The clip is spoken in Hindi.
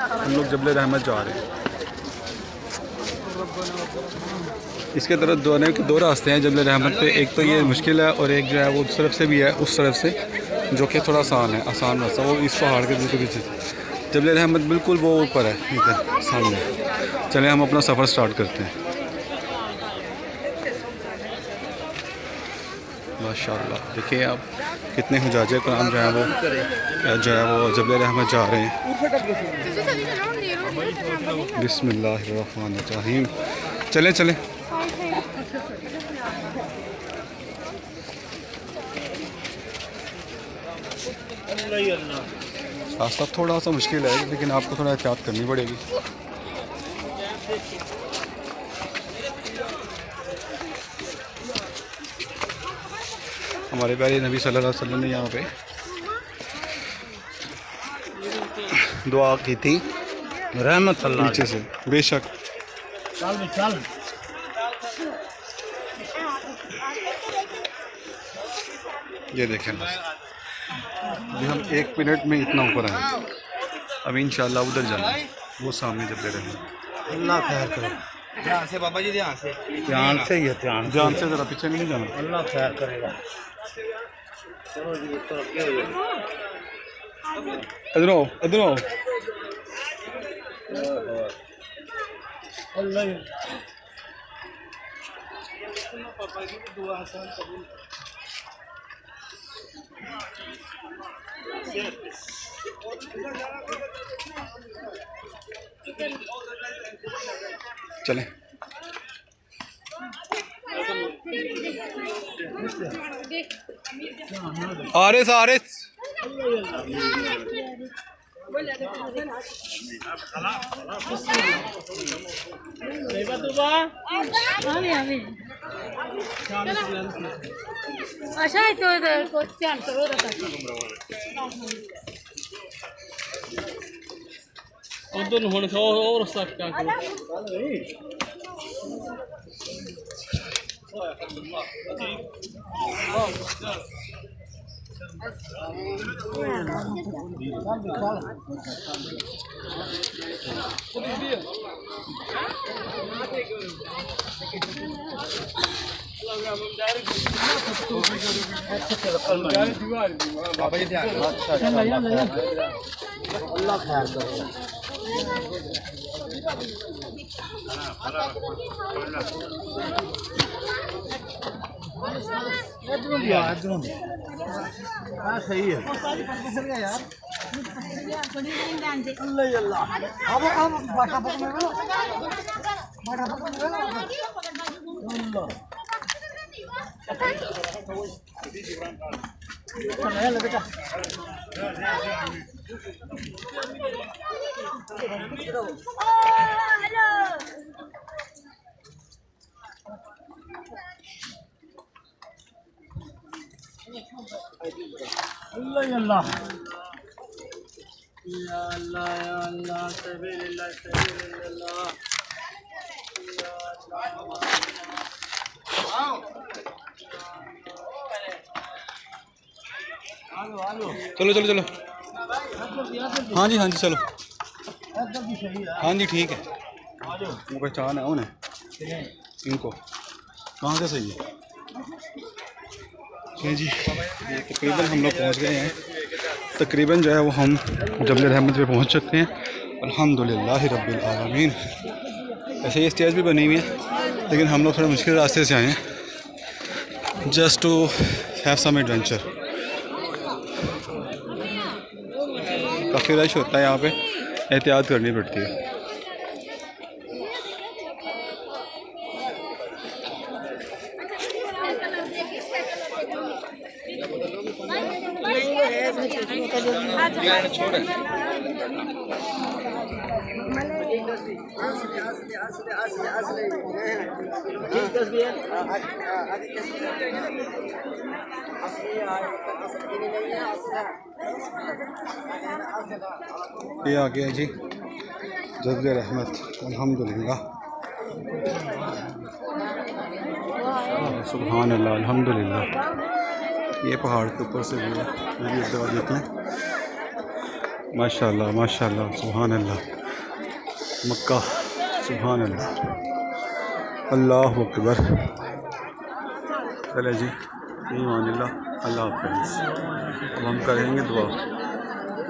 हम लोग जबल रहमत जा रहे हैं। इसके तरफ दोने के दो रास्ते हैं जबल रहमत पे, एक तो ये मुश्किल है और एक जो है वो उस तरफ से भी है, उस तरफ से जो कि थोड़ा आसान है, आसान रास्ता वो इस पहाड़ के बिल्कुल पीछे। जबल रहमत बिल्कुल वो ऊपर है इधर सामने। चलें हम अपना सफ़र स्टार्ट करते हैं। माशाल्लाह देखिए आप कितने हुजाजे कुरान जो है वो जबल रहमत जा रहे हैं। बिस्मिल्लाहिर्रहमानिर्रहीम। चलें चलें। रास्ता थोड़ा सा मुश्किल है लेकिन आपको थोड़ा एहतियात करनी पड़ेगी। हमारे प्यारे नबी सल्लल्लाहु अलैहि वसल्लम ने यहाँ पे दुआ की थी रहमत अल्लाह नीचे से, बेशक। चल ये देखें बस अभी हम 1 मिनट में इतना ऊपर आए। अब इंशाल्लाह उधर जाना है, वो सामने जब ले रहे हैं। अल्लाह खैर करे। ध्यान से बाबा जी, ध्यान से ही है, ध्यान से ज़रा पीछे नहीं जाना। अल्लाह खैर करेगा। चलो जी तो क्या हो जाएगा। इधर आओ, इधर आओ। अल्लाह पापा की दुआ आसान कबूल। चलें। आरिस आरिस अच्छा तो ध्यान करो उधर हुन और रास्ता क्या करो। बाबा जी ध्यान। अल्लाह खैर करेगा। सही है यार। अल्लाह या अल्लाह या अल्लाह सबीलिल्लाह सबीलिल्लाह। चलो चलो चलो। हाँ जी चलो। हाँ जी ठीक है। वो पहचान है उन्हें इनको। कहाँ से सही है जी। तकरीबन हम लोग पहुँच गए हैं। तकरीबन जो है वो हम जबल रहमत पे पहुँच चुके हैं। अल्हम्दुलिल्लाह रब्बिल आलमीन। ऐसे ये स्टेज भी बनी हुई है लेकिन हम लोग थोड़े मुश्किल रास्ते से आए हैं, just to have some adventure. काफ़ी रश होता है यहाँ पे, एहतियात करनी पड़ती है। ये आ गया जी जबल रहमत। अल्हम्दुलिल्लाह सुभान अल्लाह अल्हम्दुलिल्लाह। ये पहाड़ के ऊपर से भी एक दफ़ा देख लें। माशाल्लाह माशाल्लाह, सुभान अल्लाह, मक्का, सुभान अल्लाह, अल्लाह अकबर। चले जी, ईमान अल्लाह, अल्लाह हाफ़िज़। अब हम करेंगे दुआ।